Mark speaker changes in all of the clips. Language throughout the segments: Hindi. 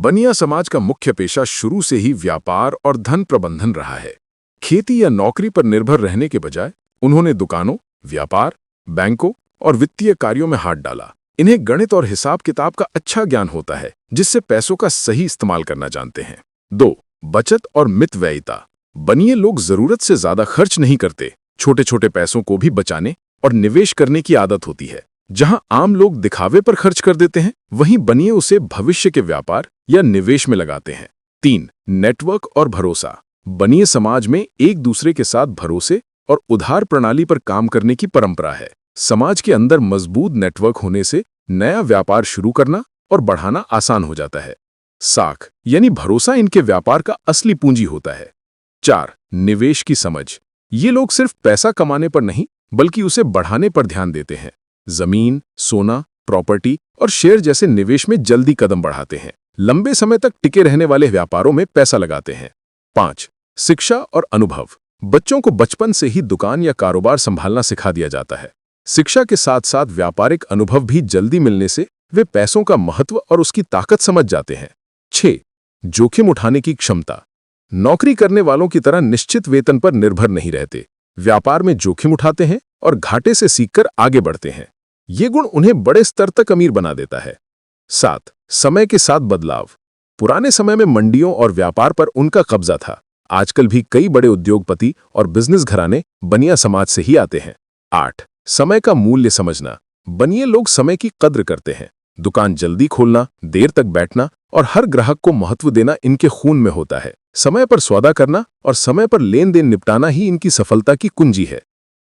Speaker 1: बनिया समाज का मुख्य पेशा शुरू से ही व्यापार और धन प्रबंधन रहा है। खेती या नौकरी पर निर्भर रहने के बजाय उन्होंने दुकानों, व्यापार, बैंकों और वित्तीय कार्यों में हाथ डाला। इन्हें गणित और हिसाब किताब का अच्छा ज्ञान होता है, जिससे पैसों का सही इस्तेमाल करना जानते हैं। 2. बचत और मितव्ययिता। बनिए लोग जरूरत से ज्यादा खर्च नहीं करते। छोटे छोटे पैसों को भी बचाने और निवेश करने की आदत होती है। जहां आम लोग दिखावे पर खर्च कर देते हैं, वहीं बनिए उसे भविष्य के व्यापार या निवेश में लगाते हैं। 3. नेटवर्क और भरोसा। बनिए समाज में एक दूसरे के साथ भरोसे और उधार प्रणाली पर काम करने की परंपरा है। समाज के अंदर मजबूत नेटवर्क होने से नया व्यापार शुरू करना और बढ़ाना आसान हो जाता है। साख यानी भरोसा इनके व्यापार का असली पूंजी होता है। 4. निवेश की समझ। ये लोग सिर्फ पैसा कमाने पर नहीं, बल्कि उसे बढ़ाने पर ध्यान देते हैं। जमीन, सोना, प्रॉपर्टी और शेयर जैसे निवेश में जल्दी कदम बढ़ाते हैं। लंबे समय तक टिके रहने वाले व्यापारों में पैसा लगाते हैं। 5. शिक्षा और अनुभव। बच्चों को बचपन से ही दुकान या कारोबार संभालना सिखा दिया जाता है। शिक्षा के साथ साथ व्यापारिक अनुभव भी जल्दी मिलने से वे पैसों का महत्व और उसकी ताकत समझ जाते हैं। 6. जोखिम उठाने की क्षमता। नौकरी करने वालों की तरह निश्चित वेतन पर निर्भर नहीं रहते। व्यापार में जोखिम उठाते हैं और घाटे से सीखकर आगे बढ़ते हैं। ये गुण उन्हें बड़े स्तर तक अमीर बना देता है। 7. समय के साथ बदलाव। पुराने समय में मंडियों और व्यापार पर उनका कब्जा था। आजकल भी कई बड़े उद्योगपति और बिजनेस घराने बनिया समाज से ही आते हैं। 8. समय का मूल्य समझना। बनिए लोग समय की कद्र करते हैं। दुकान जल्दी खोलना, देर तक बैठना और हर ग्राहक को महत्व देना इनके खून में होता है। समय पर सौदा करना और समय पर लेन देन निपटाना ही इनकी सफलता की कुंजी है।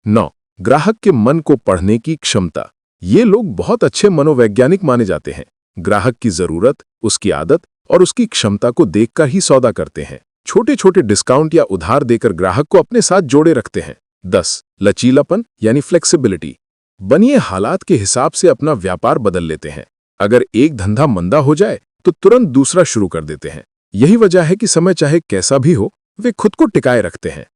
Speaker 1: 9. ग्राहक के मन को पढ़ने की क्षमता। ये लोग बहुत अच्छे मनोवैज्ञानिक माने जाते हैं। ग्राहक की जरूरत, उसकी आदत और उसकी क्षमता को देखकर ही सौदा करते हैं। छोटे छोटे डिस्काउंट या उधार देकर ग्राहक को अपने साथ जोड़े रखते हैं। 10. लचीलापन यानी फ्लेक्सिबिलिटी। बनिए हालात के हिसाब से अपना व्यापार बदल लेते हैं। अगर एक धंधा मंदा हो जाए तो तुरंत दूसरा शुरू कर देते हैं। यही वजह है कि समय चाहे कैसा भी हो, वे खुद को टिकाए रखते हैं।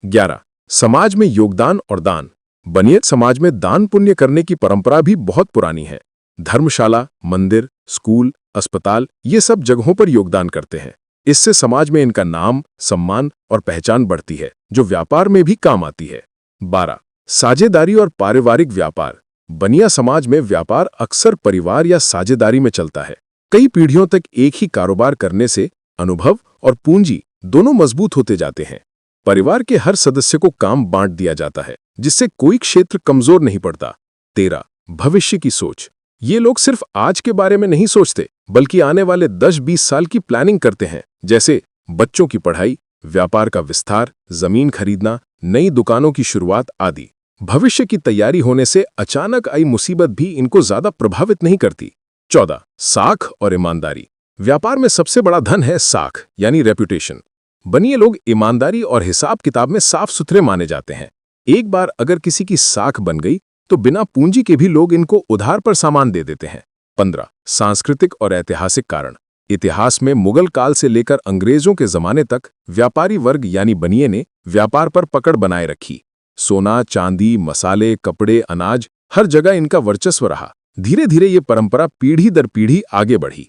Speaker 1: 11. समाज में योगदान और दान। बनिए समाज में दान पुण्य करने की परंपरा भी बहुत पुरानी है। धर्मशाला, मंदिर, स्कूल, अस्पताल ये सब जगहों पर योगदान करते हैं। इससे समाज में इनका नाम, सम्मान और पहचान बढ़ती है, जो व्यापार में भी काम आती है। 12. साझेदारी और पारिवारिक व्यापार। बनिया समाज में व्यापार अक्सर परिवार या साझेदारी में चलता है। कई पीढ़ियों तक एक ही कारोबार करने से अनुभव और पूंजी दोनों मजबूत होते जाते हैं। परिवार के हर सदस्य को काम बांट दिया जाता है, जिससे कोई क्षेत्र कमजोर नहीं पड़ता। 13. भविष्य की सोच। ये लोग सिर्फ आज के बारे में नहीं सोचते, बल्कि आने वाले 10-20 साल की प्लानिंग करते हैं, जैसे बच्चों की पढ़ाई, व्यापार का विस्तार, जमीन खरीदना, नई दुकानों की शुरुआत आदि। भविष्य की तैयारी होने से अचानक आई मुसीबत भी इनको ज्यादा प्रभावित नहीं करती। 14. साख और ईमानदारी। व्यापार में सबसे बड़ा धन है साख यानी रेपुटेशन। बनिए लोग ईमानदारी और हिसाब किताब में साफ सुथरे माने जाते हैं। एक बार अगर किसी की साख बन गई तो बिना पूंजी के भी लोग इनको उधार पर सामान दे देते हैं। 15. सांस्कृतिक और ऐतिहासिक कारण। इतिहास में मुगल काल से लेकर अंग्रेजों के जमाने तक व्यापारी वर्ग यानी बनिए ने व्यापार पर पकड़ बनाए रखी। सोना, चांदी, मसाले, कपड़े, अनाज हर जगह इनका वर्चस्व रहा। धीरे धीरे ये परंपरा पीढ़ी दर पीढ़ी आगे बढ़ी।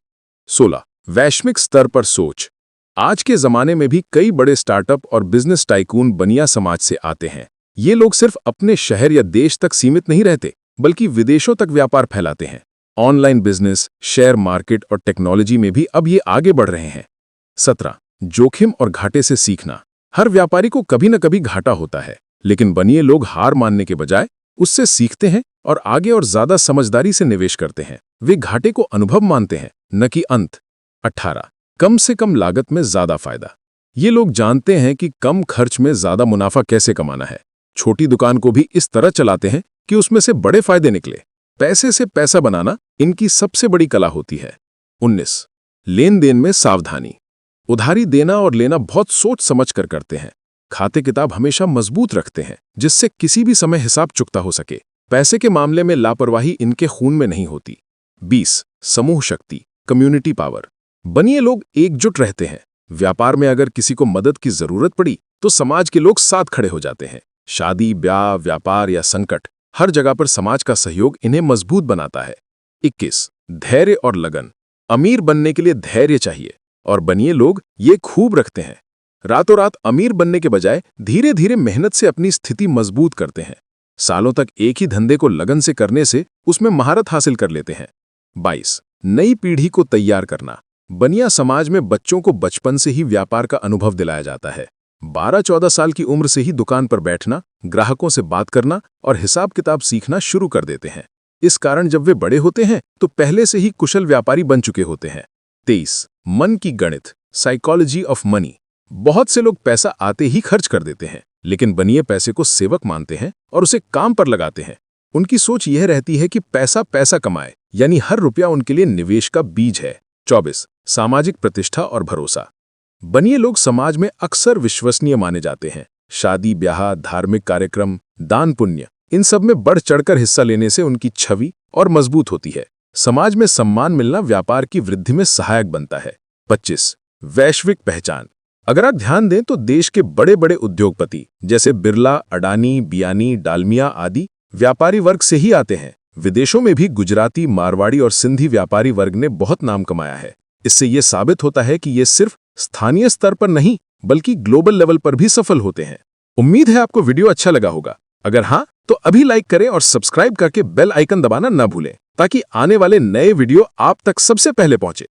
Speaker 1: 16. वैश्विक स्तर पर सोच। आज के जमाने में भी कई बड़े स्टार्टअप और बिजनेस टाइकून बनिया समाज से आते हैं। ये लोग सिर्फ अपने शहर या देश तक सीमित नहीं रहते, बल्कि विदेशों तक व्यापार फैलाते हैं। ऑनलाइन बिजनेस, शेयर मार्केट और टेक्नोलॉजी में भी अब ये आगे बढ़ रहे हैं। 17. जोखिम और घाटे से सीखना। हर व्यापारी को कभी न कभी घाटा होता है, लेकिन बनिए लोग हार मानने के बजाय उससे सीखते हैं और आगे और ज्यादा समझदारी से निवेश करते हैं। वे घाटे को अनुभव मानते हैं, न कि अंत। 18. कम से कम लागत में ज्यादा फायदा। ये लोग जानते हैं कि कम खर्च में ज्यादा मुनाफा कैसे कमाना है। छोटी दुकान को भी इस तरह चलाते हैं कि उसमें से बड़े फायदे निकले। पैसे से पैसा बनाना इनकी सबसे बड़ी कला होती है। 19. लेन देन में सावधानी। उधारी देना और लेना बहुत सोच समझ कर करते हैं। खाते किताब हमेशा मजबूत रखते हैं, जिससे किसी भी समय हिसाब चुकता हो सके। पैसे के मामले में लापरवाही इनके खून में नहीं होती। 20. समूह शक्ति, कम्युनिटी पावर। बनिए लोग एकजुट रहते हैं। व्यापार में अगर किसी को मदद की जरूरत पड़ी तो समाज के लोग साथ खड़े हो जाते हैं। शादी, ब्याह, व्यापार या संकट, हर जगह पर समाज का सहयोग इन्हें मजबूत बनाता है। 21. धैर्य और लगन। अमीर बनने के लिए धैर्य चाहिए और बनिए लोग ये खूब रखते हैं। रातों रात अमीर बनने के बजाय धीरे धीरे मेहनत से अपनी स्थिति मजबूत करते हैं। सालों तक एक ही धंधे को लगन से करने से उसमें महारत हासिल कर लेते हैं। 22. नई पीढ़ी को तैयार करना। बनिया समाज में बच्चों को बचपन से ही व्यापार का अनुभव दिलाया जाता है। 12-14 साल की उम्र से ही दुकान पर बैठना, ग्राहकों से बात करना और हिसाब किताब सीखना शुरू कर देते हैं। इस कारण जब वे बड़े होते हैं तो पहले से ही कुशल व्यापारी बन चुके होते हैं। 23. मन की गणित, साइकोलॉजी ऑफ मनी। बहुत से लोग पैसा आते ही खर्च कर देते हैं, लेकिन बनिए पैसे को सेवक मानते हैं और उसे काम पर लगाते हैं। उनकी सोच यह रहती है कि पैसा पैसा कमाए, यानी हर रुपया उनके लिए निवेश का बीज है। 24. सामाजिक प्रतिष्ठा और भरोसा। बनिए लोग समाज में अक्सर विश्वसनीय माने जाते हैं। शादी ब्याह, धार्मिक कार्यक्रम, दान पुण्य, इन सब में बढ़ चढ़कर हिस्सा लेने से उनकी छवि और मजबूत होती है। समाज में सम्मान मिलना व्यापार की वृद्धि में सहायक बनता है। 25. वैश्विक पहचान। अगर आप ध्यान दें तो देश के बड़े बड़े उद्योगपति जैसे बिरला, अडानी, बियानी, डालमिया आदि व्यापारी वर्ग से ही आते हैं। विदेशों में भी गुजराती, मारवाड़ी और सिंधी व्यापारी वर्ग ने बहुत नाम कमाया है। इससे ये साबित होता है कि ये सिर्फ स्थानीय स्तर पर नहीं बल्कि ग्लोबल लेवल पर भी सफल होते हैं। उम्मीद है आपको वीडियो अच्छा लगा होगा। अगर हाँ तो अभी लाइक करें और सब्सक्राइब करके बेल आइकन दबाना न भूलें ताकि आने वाले नए वीडियो आप तक सबसे पहले पहुंचे।